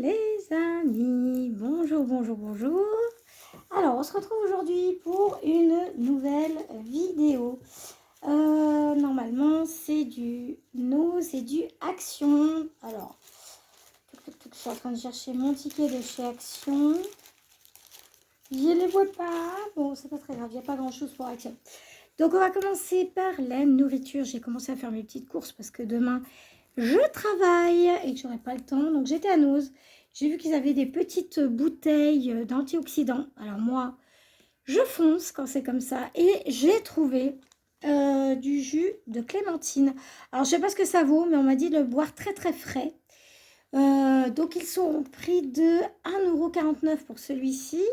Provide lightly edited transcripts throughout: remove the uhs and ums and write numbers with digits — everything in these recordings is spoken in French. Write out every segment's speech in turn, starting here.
les amis, bonjour, bonjour, bonjour. Alors, on se retrouve aujourd'hui pour une nouvelle vidéo. Normalement, c'est du nose et du Action. Alors, je suis en train de chercher mon ticket de chez Action. Je ne les vois pas. Bon, c'est pas très grave, il n'y a pas grand-chose pour Action. Donc, on va commencer par la nourriture. J'ai commencé à faire mes petites courses parce que demain, je travaille et que j'aurai pas le temps. Donc, j'étais à Nose. J'ai vu qu'ils avaient des petites bouteilles d'antioxydants. Alors, moi, je fonce quand c'est comme ça. Et j'ai trouvé du jus de clémentine. Alors, je sais pas ce que ça vaut, mais on m'a dit de le boire très, très frais. Donc, ils sont au prix de 1,49 € pour celui-ci.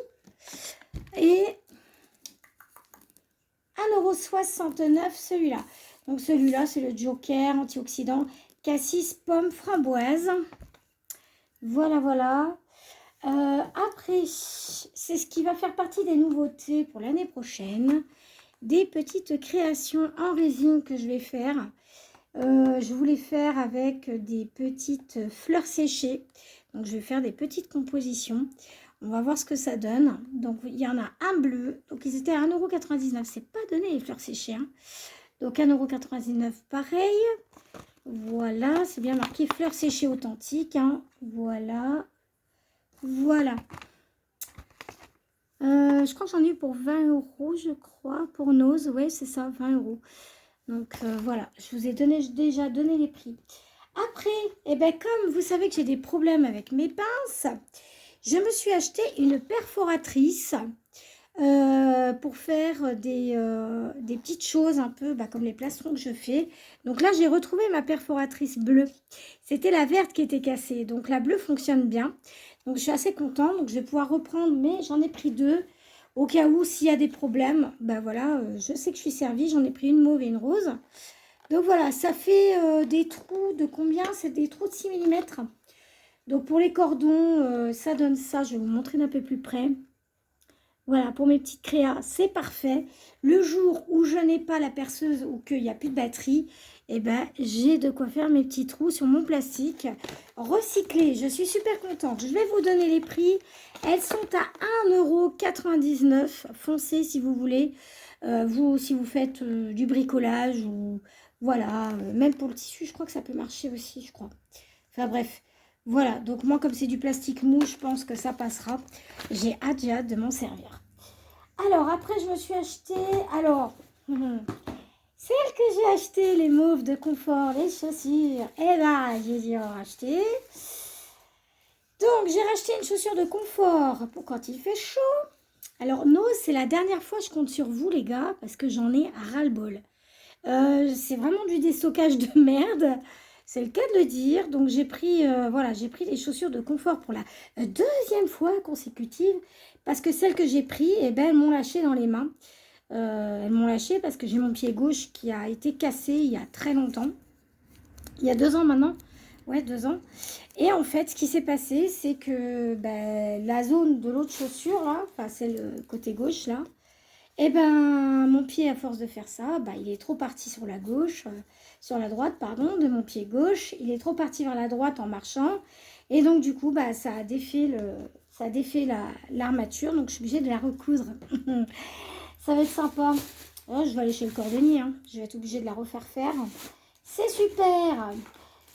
Et 1,69 € celui-là. Donc celui-là, c'est le Joker antioxydant cassis pomme framboise. Voilà, voilà. Après, c'est ce qui va faire partie des nouveautés pour l'année prochaine. Des petites créations en résine que je vais faire. Je voulais faire avec des petites fleurs séchées. Donc je vais faire des petites compositions. On va voir ce que ça donne. Donc, il y en a un bleu. Donc, ils étaient à 1,99 €. C'est pas donné les fleurs séchées. Hein. Donc, 1,99 € pareil. Voilà, c'est bien marqué fleurs séchées authentiques. Hein. Voilà. Voilà. Je crois que j'en ai eu pour 20 €, je crois. Pour Nose, ouais, c'est ça, 20 €. Donc, voilà. Je vous ai déjà donné les prix. Après, eh ben, comme vous savez que j'ai des problèmes avec mes pinces, je me suis acheté une perforatrice pour faire des petites choses un peu comme les plastrons que je fais. Donc là, j'ai retrouvé ma perforatrice bleue. C'était la verte qui était cassée. Donc la bleue fonctionne bien. Donc je suis assez contente. Donc je vais pouvoir reprendre, mais j'en ai pris deux. Au cas où, s'il y a des problèmes, voilà, je sais que je suis servie. J'en ai pris une mauve et une rose. Donc voilà, ça fait des trous de combien? C'est des trous de 6 mm. Donc pour les cordons, ça donne ça. Je vais vous montrer d'un peu plus près. Voilà, pour mes petites créas, c'est parfait. Le jour où je n'ai pas la perceuse ou qu'il n'y a plus de batterie, eh ben, j'ai de quoi faire mes petits trous sur mon plastique recyclé. Je suis super contente. Je vais vous donner les prix. Elles sont à 1,99 €. Foncez si vous voulez. Vous, si vous faites du bricolage ou voilà, même pour le tissu, je crois que ça peut marcher aussi, je crois. Enfin bref. Voilà, donc moi comme c'est du plastique mou, je pense que ça passera. J'ai hâte de m'en servir. Alors après je me suis acheté, celle que j'ai acheté, les mauves de confort, les chaussures, et là j'ai dû en racheter. Donc j'ai racheté une chaussure de confort pour quand il fait chaud. Alors Nose, c'est la dernière fois je compte sur vous les gars, parce que j'en ai ras-le-bol. C'est vraiment du déstockage de merde. C'est le cas de le dire. Donc j'ai pris, j'ai pris des chaussures de confort pour la deuxième fois consécutive. Parce que celles que j'ai pris, eh ben, elles m'ont lâché dans les mains. Elles m'ont lâché parce que j'ai mon pied gauche qui a été cassé il y a très longtemps. Il y a 2 ans maintenant. Ouais, 2 ans. Et en fait, ce qui s'est passé, c'est que la zone de l'autre chaussure, là, enfin celle côté gauche, là, et mon pied, à force de faire ça, il est trop parti sur la gauche, sur la droite, pardon, de mon pied gauche. Il est trop parti vers la droite en marchant. Et donc, du coup, ça a défait l'armature. Donc, je suis obligée de la recoudre. Ça va être sympa. Oh, je vais aller chez le cordonnier. Hein. Je vais être obligée de la refaire faire. C'est super.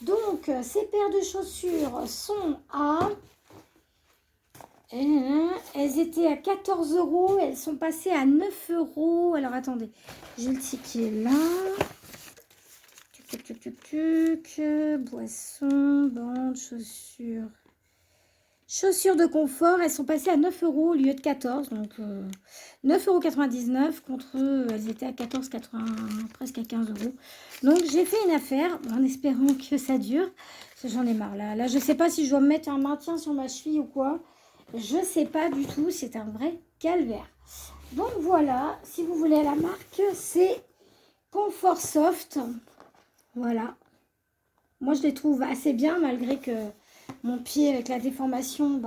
Donc, ces paires de chaussures sont à... Elles étaient à 14 €, elles sont passées à 9 €. Alors attendez, j'ai le ticket là. Boisson, bande, chaussures. Chaussures de confort, elles sont passées à 9 € au lieu de 14. Donc 9,99 € contre elles étaient à 14,80, presque à 15 €. Donc j'ai fait une affaire en espérant que ça dure. Parce que j'en ai marre là. Là, je ne sais pas si je dois me mettre un maintien sur ma cheville ou quoi. Je ne sais pas du tout, c'est un vrai calvaire. Donc voilà, si vous voulez la marque, c'est Comfort Soft. Voilà. Moi, je les trouve assez bien, malgré que mon pied, avec la déformation de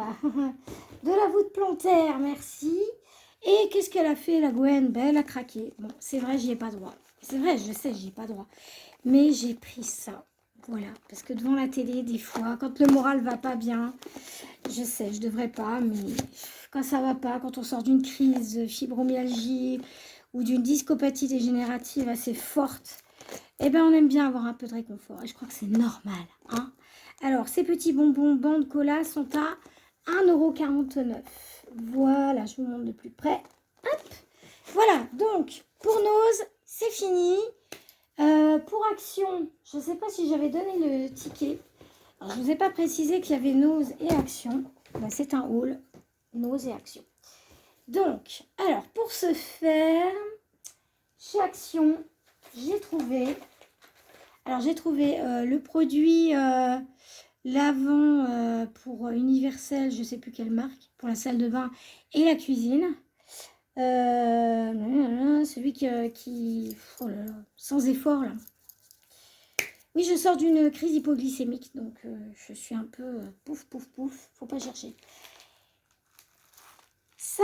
la voûte plantaire, merci. Et qu'est-ce qu'elle a fait, la Gwen? Elle a craqué. Bon, c'est vrai, j'y ai pas droit. C'est vrai, je sais, j'y ai pas droit. Mais j'ai pris ça. Voilà, parce que devant la télé, des fois, quand le moral va pas bien... Je sais, je devrais pas, mais quand ça va pas, quand on sort d'une crise de fibromyalgie ou d'une discopathie dégénérative assez forte, eh ben on aime bien avoir un peu de réconfort. Et je crois que c'est normal, hein. Alors, ces petits bonbons bandes cola sont à 1,49 €. Voilà, je vous montre de plus près. Hop. Voilà, donc, pour Nose, c'est fini. Pour Action, je ne sais pas si j'avais donné le ticket. Alors, je ne vous ai pas précisé qu'il y avait Nose et Action. Ben, c'est un haul, Nose et Action. Donc, alors, pour ce faire, chez Action, j'ai trouvé... Alors, j'ai trouvé le produit lavant pour Universel, je ne sais plus quelle marque, pour la salle de bain et la cuisine. Celui qui oh là là, sans effort, là. Oui, je sors d'une crise hypoglycémique, donc je suis un peu pouf, pouf, pouf. Faut pas chercher. Ça,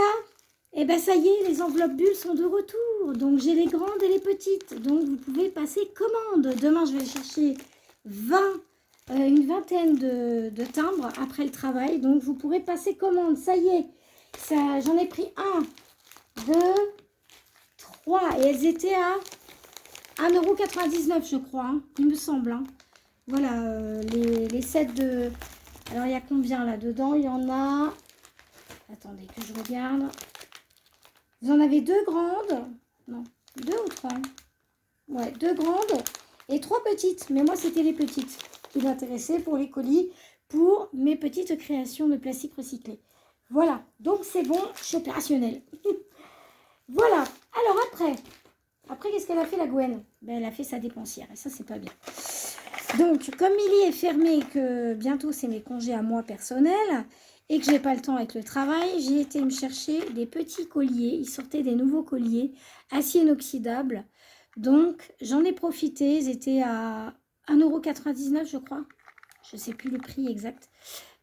eh ben ça y est, les enveloppes bulles sont de retour. Donc, j'ai les grandes et les petites. Donc, vous pouvez passer commande. Demain, je vais chercher une vingtaine de timbres après le travail. Donc, vous pourrez passer commande. Ça y est, j'en ai pris 1, 2, 3. Et elles étaient à 1,99 €, je crois. Hein, il me semble. Hein. Voilà, les sets de... Alors, il y a combien là-dedans? Il y en a... Attendez que je regarde. Vous en avez 2 grandes. Non, 2 ou 3. Ouais, 2 grandes et 3 petites. Mais moi, c'était les petites qui m'intéressaient pour les colis, pour mes petites créations de plastique recyclé. Voilà, donc c'est bon, je suis opérationnelle. Voilà, alors après qu'est-ce qu'elle a fait la Gwen? Ben, elle a fait sa dépensière et ça, c'est pas bien. Donc, comme Milly est fermée et que bientôt c'est mes congés à moi personnels et que j'ai pas le temps avec le travail, j'ai été me chercher des petits colliers. Ils sortaient des nouveaux colliers acier inoxydable. Donc, j'en ai profité. Ils étaient à 1,99 €, je crois. Je sais plus le prix exact.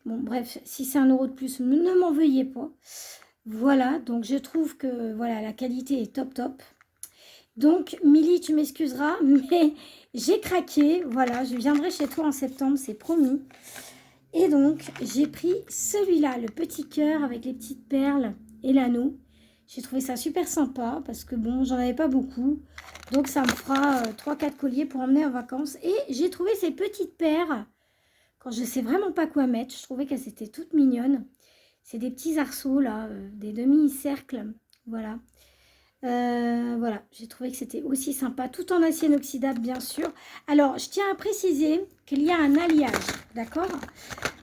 Bon, bref, si c'est 1 € de plus, ne m'en veuillez pas. Voilà, donc je trouve que voilà, la qualité est top top. Donc, Milly, tu m'excuseras, mais j'ai craqué. Voilà, je viendrai chez toi en septembre, c'est promis. Et donc, j'ai pris celui-là, le petit cœur avec les petites perles et l'anneau. J'ai trouvé ça super sympa parce que bon, j'en avais pas beaucoup. Donc, ça me fera 3-4 colliers pour emmener en vacances. Et j'ai trouvé ces petites paires quand je sais vraiment pas quoi mettre. Je trouvais qu'elles étaient toutes mignonnes. C'est des petits arceaux là, des demi-cercles. Voilà. Voilà, j'ai trouvé que c'était aussi sympa, tout en acier inoxydable bien sûr. Alors, je tiens à préciser qu'il y a un alliage, d'accord?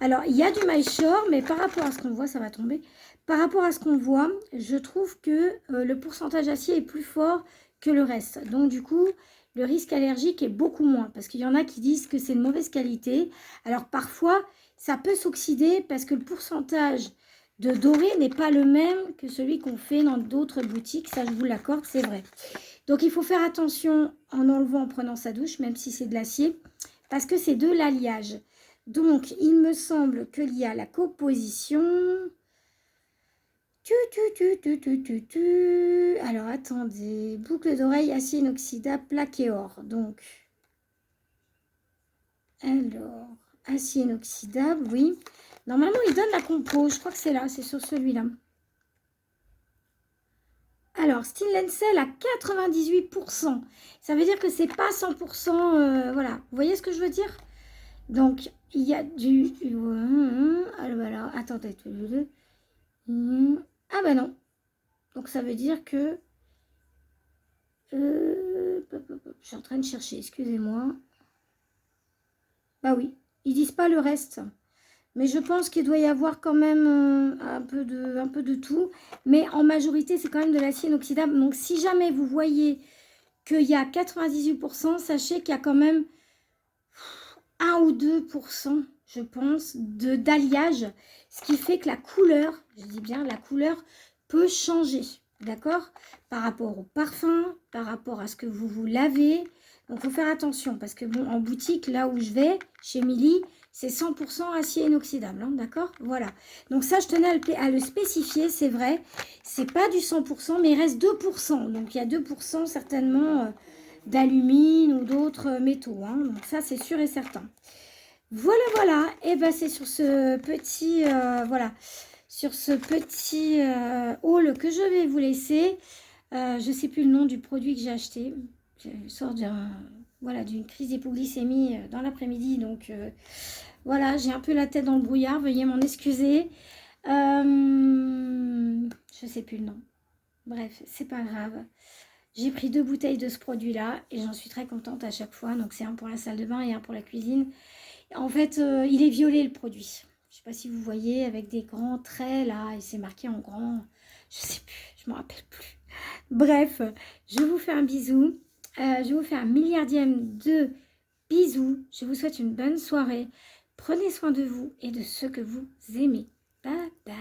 Alors, il y a du MyShore, mais par rapport à ce qu'on voit, ça va tomber. Par rapport à ce qu'on voit, je trouve que le pourcentage d'acier est plus fort que le reste. Donc, du coup, le risque allergique est beaucoup moins. Parce qu'il y en a qui disent que c'est de mauvaise qualité. Alors, parfois, ça peut s'oxyder parce que le pourcentage de doré n'est pas le même que celui qu'on fait dans d'autres boutiques. Ça, je vous l'accorde, c'est vrai. Donc, il faut faire attention en enlevant, en prenant sa douche, même si c'est de l'acier, parce que c'est de l'alliage. Donc, il me semble qu'il y a la composition. Alors, attendez. Boucle d'oreille, acier inoxydable, plaqué or. Donc, alors, acier inoxydable, oui. Normalement, il donne la compo. Je crois que c'est là, c'est sur celui-là. Alors, Steen Cell à 98%. Ça veut dire que c'est pas 100%. Voilà. Vous voyez ce que je veux dire? Donc, il y a du... Alors, voilà. Attendez. Ah ben non. Donc, ça veut dire que... Je suis en train de chercher. Excusez-moi. Bah oui. Ils disent pas le reste. Mais je pense qu'il doit y avoir quand même un peu de tout. Mais en majorité, c'est quand même de l'acier inoxydable. Donc, si jamais vous voyez qu'il y a 98%, sachez qu'il y a quand même 1 ou 2%, je pense, d'alliage. Ce qui fait que la couleur, je dis bien la couleur, peut changer. D'accord? Par rapport au parfum, par rapport à ce que vous lavez. Donc, il faut faire attention. Parce que, bon, en boutique, là où je vais, chez Milly, c'est 100% acier inoxydable, hein, d'accord? Voilà. Donc ça, je tenais à le spécifier, c'est vrai. C'est pas du 100%, mais il reste 2%. Donc il y a 2% certainement d'alumine ou d'autres métaux. Hein. Donc ça, c'est sûr et certain. Voilà, voilà. Et ben c'est sur ce petit, voilà, sur ce petit haul que je vais vous laisser. Je ne sais plus le nom du produit que j'ai acheté. Je sors voilà, d'une crise d'hypoglycémie dans l'après-midi. Donc voilà, j'ai un peu la tête dans le brouillard. Veuillez m'en excuser. Je ne sais plus le nom. Bref, c'est pas grave. J'ai pris 2 bouteilles de ce produit-là et j'en suis très contente à chaque fois. Donc c'est un pour la salle de bain et un pour la cuisine. En fait, il est violet le produit. Je ne sais pas si vous voyez avec des grands traits là et c'est marqué en grand. Je sais plus, je me rappelle plus. Bref, je vous fais un bisou. Je vous fais un milliardième de bisous. Je vous souhaite une bonne soirée. Prenez soin de vous et de ceux que vous aimez. Bye bye.